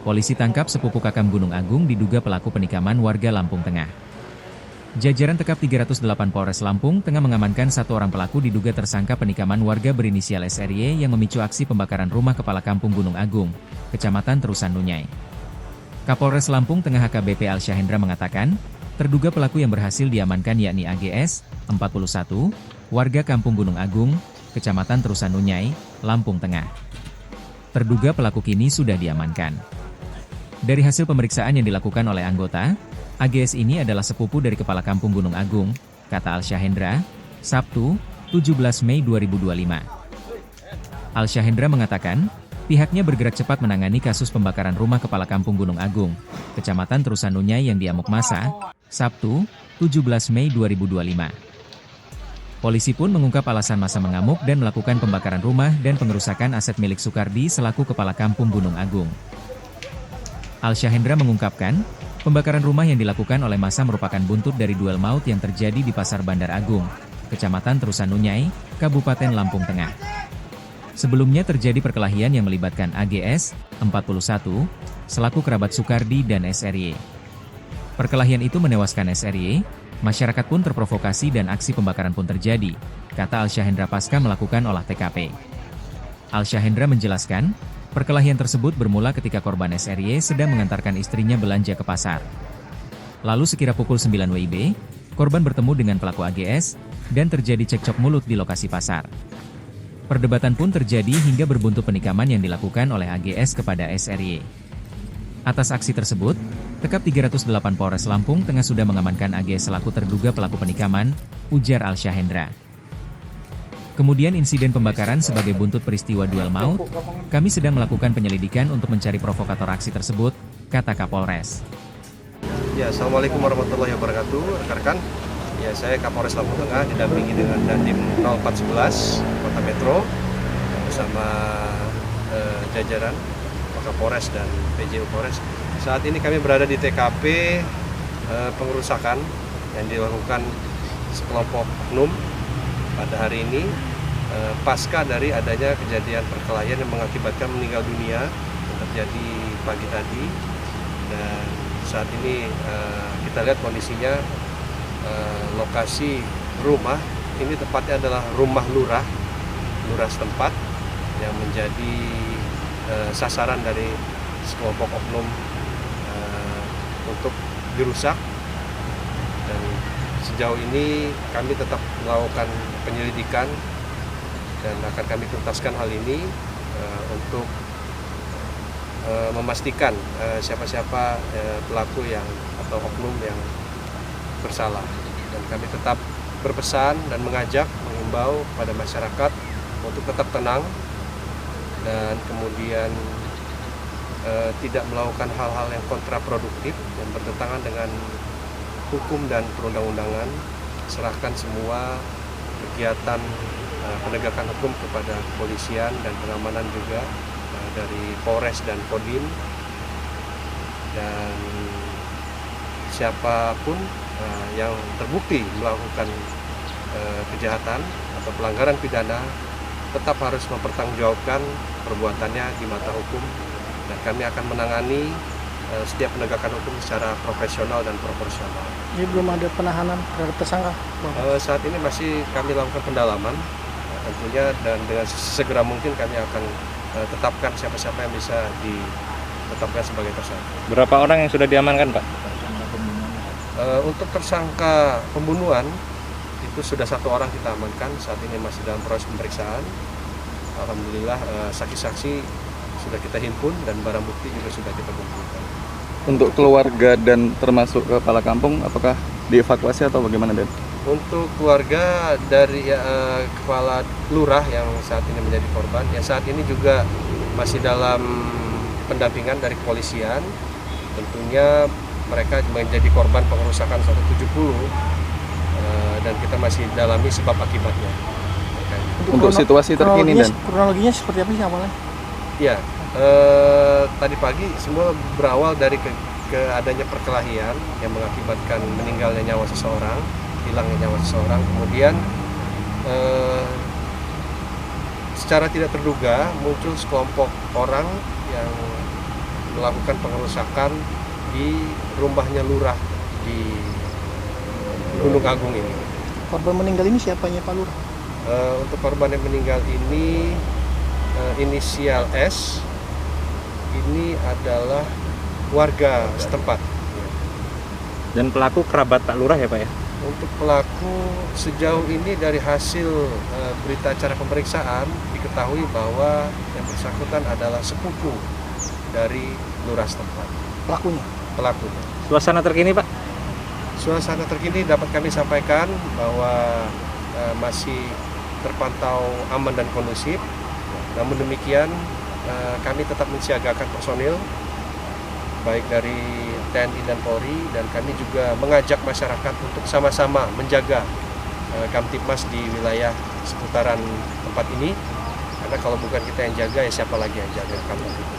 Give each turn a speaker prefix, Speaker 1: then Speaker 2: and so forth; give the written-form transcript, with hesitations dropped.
Speaker 1: Polisi tangkap sepupu Kakam Gunung Agung diduga pelaku penikaman warga Lampung Tengah. Jajaran Tekap 308 Polres Lampung Tengah mengamankan satu orang pelaku diduga tersangka penikaman warga berinisial SRY yang memicu aksi pembakaran rumah kepala kampung Gunung Agung, Kecamatan Terusan Nunyai. Kapolres Lampung Tengah HKBP Al-Syahendra mengatakan, terduga pelaku yang berhasil diamankan yakni AGS, 41, warga kampung Gunung Agung, Kecamatan Terusan Nunyai, Lampung Tengah. Terduga pelaku kini sudah diamankan. Dari hasil pemeriksaan yang dilakukan oleh anggota, AGS ini adalah sepupu dari Kepala Kampung Gunung Agung, kata Al-Syahendra, Sabtu, 17 Mei 2025. Al-Syahendra mengatakan, pihaknya bergerak cepat menangani kasus pembakaran rumah Kepala Kampung Gunung Agung, Kecamatan Terusan Nunyai yang diamuk massa, Sabtu, 17 Mei 2025. Polisi pun mengungkap alasan massa mengamuk dan melakukan pembakaran rumah dan pengerusakan aset milik Sukardi selaku Kepala Kampung Gunung Agung. Al-Syahendra mengungkapkan, pembakaran rumah yang dilakukan oleh massa merupakan buntut dari duel maut yang terjadi di Pasar Bandar Agung, Kecamatan Terusan Nunyai, Kabupaten Lampung Tengah. Sebelumnya terjadi perkelahian yang melibatkan AGS, 41, selaku kerabat Sukardi dan SRY. Perkelahian itu menewaskan SRY, masyarakat pun terprovokasi dan aksi pembakaran pun terjadi, kata Al-Syahendra pasca melakukan olah TKP. Al-Syahendra menjelaskan, perkelahian tersebut bermula ketika korban SRY sedang mengantarkan istrinya belanja ke pasar. Lalu sekira pukul 9 WIB, korban bertemu dengan pelaku AGS, dan terjadi cekcok mulut di lokasi pasar. Perdebatan pun terjadi hingga berbuntu penikaman yang dilakukan oleh AGS kepada SRY. Atas aksi tersebut, Tekap 308 Polres Lampung Tengah sudah mengamankan AGS selaku terduga pelaku penikaman, ujar Al-Syahendra. Kemudian insiden pembakaran sebagai buntut peristiwa duel maut, kami sedang melakukan penyelidikan untuk mencari provokator aksi tersebut, kata Kapolres.
Speaker 2: Ya, Assalamualaikum warahmatullahi wabarakatuh, rekan-rekan. Ya, saya Kapolres Lampung Tengah didampingi dengan Dandim 0411 Kota Metro bersama jajaran Kapolres dan PJU Polres. Saat ini kami berada di TKP pengerusakan yang dilakukan sekelompok oknum pada hari ini pasca dari adanya kejadian perkelahian yang mengakibatkan meninggal dunia yang terjadi pagi tadi, dan saat ini kita lihat kondisinya lokasi rumah ini tepatnya adalah rumah lurah setempat yang menjadi sasaran dari sekelompok oknum untuk dirusak, dan sejauh ini kami tetap melakukan penyelidikan dan akan kami tuntaskan hal ini untuk memastikan siapa-siapa pelaku yang atau oknum yang bersalah. Dan kami tetap berpesan dan mengimbau kepada masyarakat untuk tetap tenang dan kemudian tidak melakukan hal-hal yang kontraproduktif yang bertentangan dengan hukum dan perundang-undangan. Serahkan semua kegiatan penegakan hukum kepada kepolisian dan pengamanan juga dari Polres dan Kodim, dan siapapun yang terbukti melakukan kejahatan atau pelanggaran pidana tetap harus mempertanggungjawabkan perbuatannya di mata hukum, dan kami akan menangani setiap penegakan hukum secara profesional dan proporsional.
Speaker 3: Jadi belum ada penahanan terhadap tersangka?
Speaker 2: Saat ini masih kami lakukan pendalaman tentunya, dan dengan segera mungkin kami akan tetapkan siapa-siapa yang bisa ditetapkan sebagai tersangka.
Speaker 4: Berapa orang yang sudah diamankan, Pak?
Speaker 2: Untuk tersangka pembunuhan itu sudah satu orang kita amankan, saat ini masih dalam proses pemeriksaan. Alhamdulillah saksi-saksi sudah kita himpun dan barang bukti juga sudah kita kumpulkan.
Speaker 4: Untuk keluarga dan termasuk kepala kampung, apakah dievakuasi atau bagaimana, Den?
Speaker 2: Untuk keluarga dari kepala lurah yang saat ini menjadi korban, ya saat ini juga masih dalam pendampingan dari kepolisian. Tentunya mereka menjadi korban pengerusakan 170 dan kita masih dalami sebab akibatnya.
Speaker 4: Untuk situasi terkini, Dan?
Speaker 3: Kronologinya seperti apa sih awalnya?
Speaker 2: Ya, tadi pagi semua berawal dari adanya perkelahian yang mengakibatkan meninggalnya nyawa seseorang, hilangnya nyawa seseorang. Kemudian secara tidak terduga muncul sekelompok orang yang melakukan pengerusakan di rumahnya lurah di Gunung Agung ini.
Speaker 3: Korban meninggal ini siapanya Pak Lurah?
Speaker 2: Untuk korban yang meninggal ini inisial S, ini adalah warga setempat.
Speaker 5: Dan pelaku kerabat Pak Lurah ya Pak ya?
Speaker 2: Untuk pelaku sejauh ini dari hasil berita acara pemeriksaan diketahui bahwa yang bersangkutan adalah sepupu dari lurah setempat.
Speaker 3: Pelakunya?
Speaker 2: Pelakunya.
Speaker 5: Suasana terkini Pak?
Speaker 2: Suasana terkini dapat kami sampaikan bahwa masih terpantau aman dan kondusif. Namun demikian kami tetap mensiagakan personil baik dari TNI dan Polri, dan kami juga mengajak masyarakat untuk sama-sama menjaga Kamtibmas di wilayah seputaran tempat ini, karena kalau bukan kita yang jaga ya siapa lagi yang jaga kampung itu.